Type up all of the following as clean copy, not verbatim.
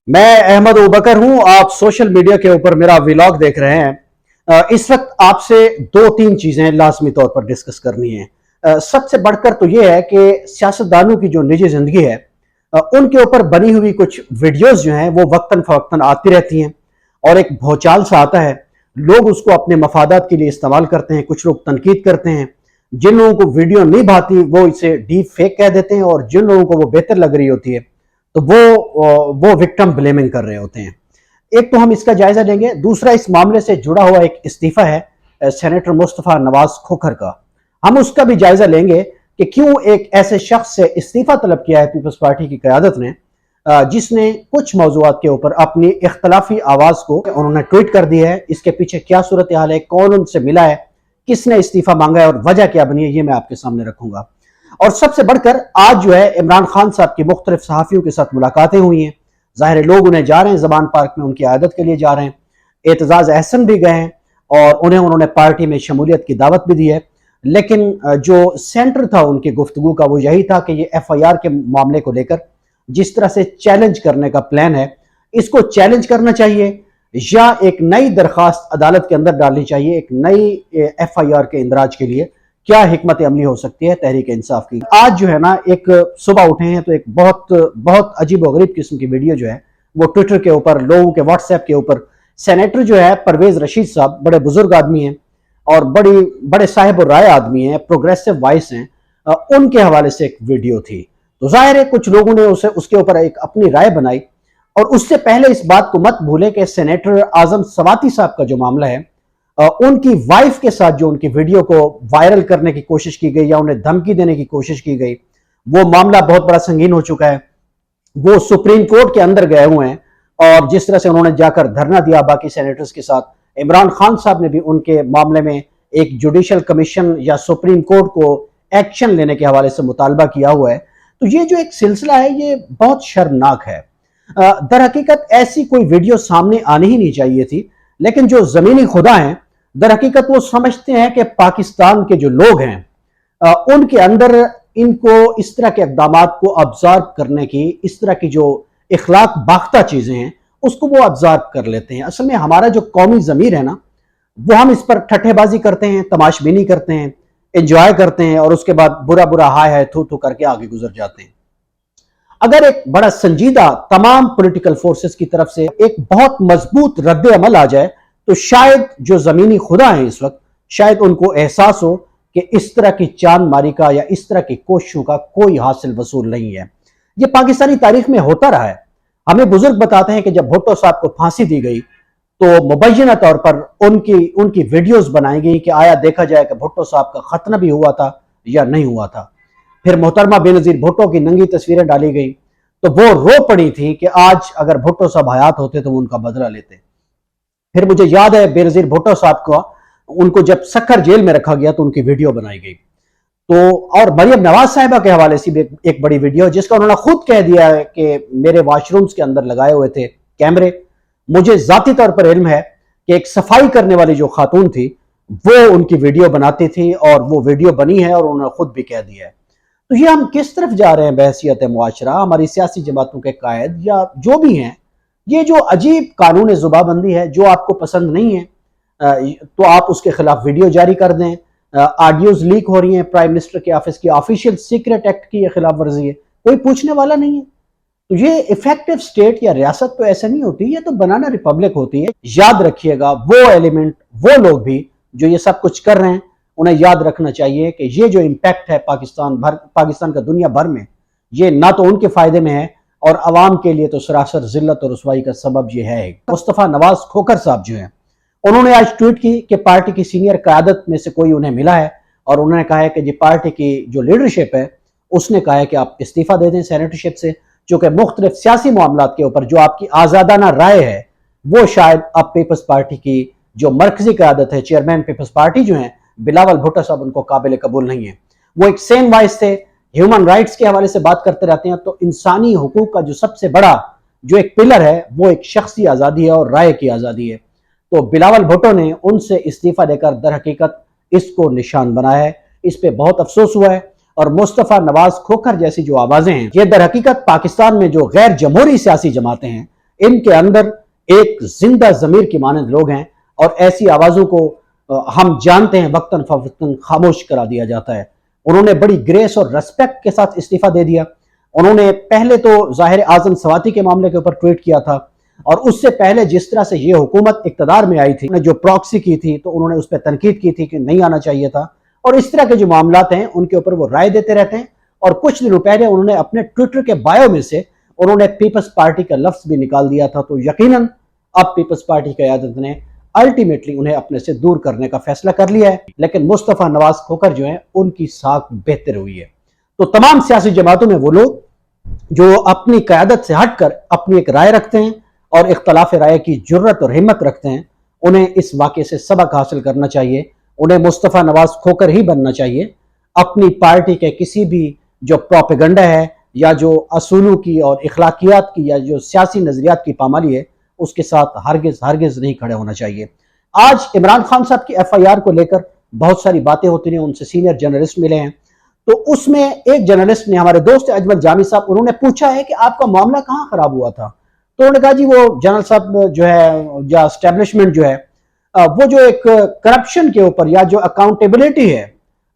मैं अहमद अबूबकर हूं। आप सोशल मीडिया के ऊपर मेरा व्लॉग देख रहे हैं। इस वक्त आपसे दो तीन चीजें लाजमी तौर पर डिस्कस करनी है। सबसे बढ़कर तो यह है कि सियासतदानों की जो निजी जिंदगी है उनके ऊपर बनी हुई कुछ वीडियोस जो हैं वो वक्तन फवक्तन आती रहती हैं और एक भौचाल सा आता है। लोग उसको अपने मफादात के लिए इस्तेमाल करते हैं, कुछ लोग तनकीद करते हैं। जिन लोगों को वीडियो नहीं भाती वो इसे डीप फेक कह देते हैं और जिन लोगों को वो बेहतर लग रही होती है तो वो विक्टिम ब्लेमिंग कर रहे होते हैं। एक तो हम इसका जायजा लेंगे। दूसरा, इस मामले से जुड़ा हुआ एक इस्तीफा है सेनेटर मुस्तफा नवाज खोखर का, हम उसका भी जायजा लेंगे कि क्यों एक ऐसे शख्स से इस्तीफा तलब किया है पीपल्स पार्टी की क़यादत ने, जिसने कुछ मौज़ूआत के ऊपर अपनी इख्तलाफी आवाज़ को उन्होंने ट्वीट कर दी है। इसके पीछे क्या सूरत हाल है, कौन उनसे मिला है, किसने इस्तीफा मांगा है और वजह क्या बनी है, ये मैं आपके सामने रखूंगा। और सबसे बढ़कर आज जो है इमरान खान साहब की मुख्तलिफ सहाफ़ियों के साथ मुलाकातें हुई हैं। ज़ाहिर है लोग उन्हें जा रहे हैं, ज़बान पार्क में उनकी आदत के लिए जा रहे हैं। एतजाज़ अहसन भी गए हैं और उन्होंने पार्टी में शमूलियत की दावत भी दी है। लेकिन जो सेंटर था उनकी गुफ्तगू का वो यही था कि ये FIR के मामले को लेकर जिस तरह से चैलेंज करने का प्लान है, इसको चैलेंज करना चाहिए या एक नई दरखास्त अदालत के अंदर डालनी चाहिए एक नई FIR के इंदराज के लिए। क्या हिकमत अमली हो सकती है तहरीक इंसाफ की। आज जो है ना, एक सुबह उठे हैं तो एक बहुत अजीब और गरीब किस्म की वीडियो जो है वो ट्विटर के ऊपर, लोगों के व्हाट्सएप के ऊपर, सेनेटर जो है परवेज रशीद साहब, बड़े बुजुर्ग आदमी हैं और बड़े साहिब राय आदमी हैं, प्रोग्रेसिव वॉइस हैं, उनके हवाले से एक वीडियो थी। तो जाहिर है कुछ लोगों ने उसके ऊपर एक अपनी राय बनाई। और उससे पहले इस बात को मत भूलें कि सेनेटर आजम सवाती साहब का जो मामला है, उनकी वाइफ के साथ जो उनकी वीडियो को वायरल करने की कोशिश की गई या उन्हें धमकी देने की कोशिश की गई, वो मामला बहुत बड़ा संगीन हो चुका है। वो सुप्रीम कोर्ट के अंदर गए हुए हैं और जिस तरह से उन्होंने जाकर धरना दिया बाकी सेनेटर्स के साथ, इमरान खान साहब ने भी उनके मामले में एक जुडिशल कमीशन या सुप्रीम कोर्ट को एक्शन लेने के हवाले से मुतालबा किया हुआ है। तो ये जो एक सिलसिला है ये बहुत शर्मनाक है। दर हकीकत ऐसी कोई वीडियो सामने आनी ही नहीं चाहिए थी, लेकिन जो जमीनी खुदा हैं दर हकीकत वो समझते हैं कि पाकिस्तान के जो लोग हैं उनके अंदर इनको इस तरह के इक़दामात को ऑब्जर्व करने की, इस तरह की जो इखलाक बाख्ता चीजें हैं उसको वो ऑब्जर्व कर लेते हैं। असल में हमारा जो कौमी ज़मीर है ना, वो हम इस पर ठट्ठेबाजी करते हैं, तमाशबीनी करते हैं, एंजॉय करते हैं और उसके बाद बुरा बुरा हाय हाय थू थू करके आगे गुजर जाते हैं। अगर एक बड़ा संजीदा तमाम पॉलिटिकल फोर्सेस की तरफ से एक बहुत मजबूत रद्द अमल आ जाए तो शायद जो जमीनी खुदा है इस वक्त, शायद उनको एहसास हो कि इस तरह की चांद मारी का या इस तरह की कोशिशों का कोई हासिल वसूल नहीं है। ये पाकिस्तानी तारीख में होता रहा है। हमें बुजुर्ग बताते हैं कि जब भुट्टो साहब को फांसी दी गई तो मुबैना तौर पर उनकी वीडियोस बनाई गई कि आया देखा जाए कि भुट्टो साहब का खतना भी हुआ था या नहीं हुआ था। फिर मोहतरमा बेनजीर भुट्टो की नंगी तस्वीरें डाली गई तो वो रो पड़ी थी कि आज अगर भुट्टो साहब हयात होते तो वो उनका बदला लेते। फिर मुझे याद है बेनजीर भुट्टो साहब को, उनको जब सक्खर जेल में रखा गया तो उनकी वीडियो बनाई गई। तो और मरियम नवाज साहिबा के हवाले से भी एक बड़ी वीडियो जिसका उन्होंने खुद कह दिया है कि मेरे वॉशरूम्स के अंदर लगाए हुए थे कैमरे। मुझे जाती तौर पर इल्म है कि एक सफाई करने वाली जो खातून थी वो उनकी वीडियो बनाती थी और वो वीडियो बनी है और उन्होंने खुद भी कह दिया है। तो ये हम किस तरफ जा रहे हैं बहसीयत मुआशरा, हमारी सियासी जमातों के कायद या जो भी हैं, ये जो अजीब कानून जुबाबंदी है जो आपको पसंद नहीं है तो आप उसके खिलाफ वीडियो जारी कर दें। ऑडियोज लीक हो रही हैं, प्राइम मिनिस्टर के ऑफिस की ऑफिशियल सीक्रेट एक्ट की ये खिलाफ वर्जी है, कोई पूछने वाला नहीं है। तो ये इफेक्टिव स्टेट या रियासत तो ऐसा नहीं होती, ये तो बनाना रिपब्लिक होती है। याद रखिएगा वो एलिमेंट, वो लोग भी जो ये सब कुछ कर रहे हैं, उन्हें याद रखना चाहिए कि ये जो इम्पैक्ट है पाकिस्तान का दुनिया भर में, ये ना तो उनके फायदे में है और अवाम के लिए तो सरासर जिल्लत और रुसवाई का सबब ये है। मुस्तफा नवाज खोखर साहब जो हैं, उन्होंने आज ट्वीट की कि पार्टी की सीनियर क़यादत में से कोई उन्हें मिला है और उन्होंने कहा है कि जी पार्टी की जो लीडरशिप है उसने कहा है कि आप इस्तीफा दे दें सेनेटरशिप से, चूंकि मुख्तलिफ सियासी मामलात के ऊपर जो आपकी आज़ादाना राय है वो शायद अब पीपल्स पार्टी की जो मरकजी क़यादत है, चेयरमैन पीपल्स पार्टी जो है बिलावल भुट्टो साहब, उनको काबिल कबूल नहीं है। वो एक सेम वॉइस थे, ह्यूमन राइट्स के हवाले से बात करते रहते हैं। तो इंसानी हुकूक का जो सबसे बड़ा जो एक पिलर है वो एक शख्सी आज़ादी है और राय की आज़ादी है। तो बिलावल भुट्टो ने उनसे इस्तीफा देकर दर हकीकत इसको निशान बनाया है। इस पे बहुत अफसोस हुआ है। और मुस्तफा नवाज खोखर जैसी जो आवाजें हैं, ये दर हकीकत पाकिस्तान में जो गैर जमहूरी सियासी जमातें हैं ان کے اندر ایک زندہ ضمیر کی مانند لوگ ہیں، اور ایسی آوازوں کو ہم جانتے ہیں وقتاً فوقتاً خاموش کرا دیا جاتا ہے۔ انہوں نے بڑی گریس اور ریسپیکٹ کے ساتھ استعفیٰ دے دیا۔ انہوں نے پہلے تو ظاہر اعظم سواتی کے معاملے کے اوپر ٹویٹ کیا تھا، اور اس سے پہلے جس طرح سے یہ حکومت اقتدار میں آئی تھی، جو پراکسی کی تھی تو انہوں نے اس پہ تنقید کی تھی کہ نہیں آنا چاہیے تھا، اور اس طرح کے جو معاملات ہیں ان کے اوپر وہ رائے دیتے رہتے ہیں۔ اور کچھ دنوں پہلے انہوں نے اپنے ٹویٹر کے بایو میں سے انہوں نے پیپلز پارٹی کا لفظ بھی نکال دیا تھا، تو یقیناً اب پیپلز پارٹی کی قیادت نے الٹیمیٹلی انہیں اپنے سے دور کرنے کا فیصلہ کر لیا ہے، لیکن مصطفیٰ نواز کھوکھر جو ہیں ان کی ساکھ بہتر ہوئی ہے۔ تو تمام سیاسی جماعتوں میں وہ لوگ جو اپنی قیادت سے ہٹ کر اپنی ایک رائے رکھتے ہیں اور اختلاف رائے کی جرت اور ہمت رکھتے ہیں، انہیں اس واقعے سے سبق حاصل کرنا چاہیے۔ انہیں مصطفیٰ نواز کھوکھر ہی بننا چاہیے۔ اپنی پارٹی کے کسی بھی جو پروپیگنڈا ہے یا جو اصولوں کی اور اخلاقیات کی یا جو سیاسی نظریات کی پامالی ہے، اس کے ساتھ ہرگز نہیں کھڑے ہونا چاہیے۔ آج عمران خان صاحب کی ایف آئی آر کو لے کر بہت ساری باتیں ہوتی ہیں، ان سے سینئر جرنلسٹ ملے ہیں، تو اس میں ایک جرنلسٹ نے، ہمارے دوست اجمل جامی صاحب، انہوں نے پوچھا ہے کہ آپ کا معاملہ کہاں خراب ہوا تھا؟ تو انہوں نے کہا جی وہ جنرل صاحب جو ہے یا اسٹیبلشمنٹ جو ہے وہ جو ایک کرپشن کے اوپر یا جو اکاؤنٹیبلٹی ہے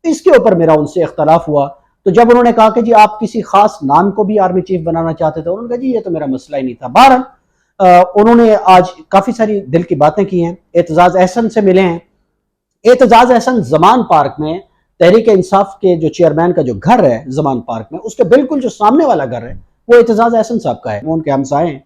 اس کے اوپر میرا ان سے اختلاف ہوا۔ تو جب انہوں نے کہا کہ جی آپ کسی خاص نام کو بھی آرمی چیف بنانا چاہتے تھے، انہوں نے کہا جی یہ تو میرا مسئلہ ہی نہیں تھا۔ بہرحال انہوں نے آج کافی ساری دل کی باتیں کی ہیں۔ اعتزاز احسن سے ملے ہیں۔ اعتزاز احسن زمان پارک میں تحریک انصاف کے جو چیئرمین کا جو گھر ہے زمان پارک میں، اس کے بالکل جو سامنے والا گھر ہے وہ اعتزاز احسن صاحب کا ہے، وہ ان کے ہمسائے ہیں۔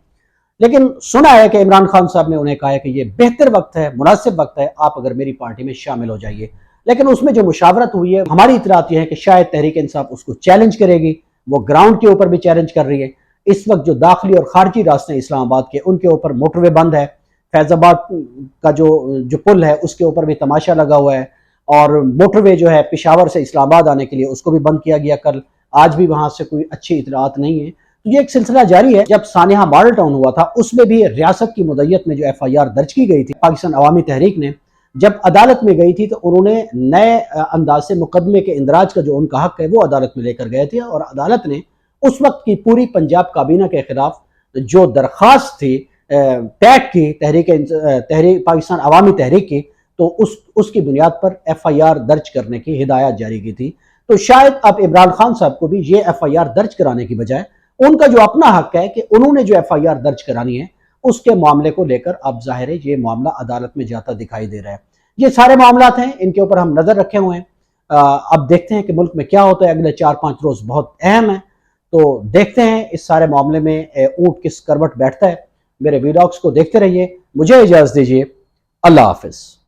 لیکن سنا ہے کہ عمران خان صاحب نے انہیں کہا ہے کہ یہ بہتر وقت ہے، مناسب وقت ہے، آپ اگر میری پارٹی میں شامل ہو جائیے۔ لیکن اس میں جو مشاورت ہوئی ہے، ہماری اطلاعات یہ ہے کہ شاید تحریک انصاف اس کو چیلنج کرے گی، وہ گراؤنڈ کے اوپر بھی چیلنج کر رہی ہے۔ اس وقت جو داخلی اور خارجی راستے ہیں اسلام آباد کے، ان کے اوپر موٹر وے بند ہے۔ فیض آباد کا جو پل ہے اس کے اوپر بھی تماشا لگا ہوا ہے، اور موٹر وے جو ہے پشاور سے اسلام آباد آنے کے لیے اس کو بھی بند کیا گیا کل۔ آج بھی وہاں سے کوئی اچھی اطلاعات نہیں ہیں۔ تو یہ ایک سلسلہ جاری ہے۔ جب سانحہ ماڈل ٹاؤن ہوا تھا اس میں بھی ریاست کی مدعیت میں جو ایف آئی آر درج کی گئی تھی پاکستان عوامی تحریک نے، جب عدالت میں گئی تھی تو انہوں نے نئے انداز سے مقدمے کے اندراج کا جو ان کا حق ہے وہ عدالت میں لے کر گئے تھے، اور عدالت نے اس وقت کی پوری پنجاب کابینہ کے خلاف جو درخواست تھی ٹیگ کی تحریک پاکستان عوامی تحریک کی، تو اس کی بنیاد پر ایف آئی آر درج کرنے کی ہدایت جاری کی تھی۔ تو شاید اب عمران خان صاحب کو بھی یہ ایف آئی آر درج کرانے کی بجائے ان کا جو اپنا حق ہے کہ انہوں نے جو ایف آئی آر درج کرانی ہے اس کے معاملے کو لے کر اب ظاہر ہے یہ معاملہ عدالت میں جاتا دکھائی دے رہا ہے۔ یہ سارے معاملات ہیں، ان کے اوپر ہم نظر رکھے ہوئے ہیں۔ اب دیکھتے ہیں کہ ملک میں کیا ہوتا ہے۔ اگلے 4-5 روز بہت اہم ہیں، تو دیکھتے ہیں اس سارے معاملے میں اونٹ کس کروٹ بیٹھتا ہے۔ میرے ویلاگس کو دیکھتے رہیے۔ مجھے اجازت دیجیے۔ اللہ حافظ۔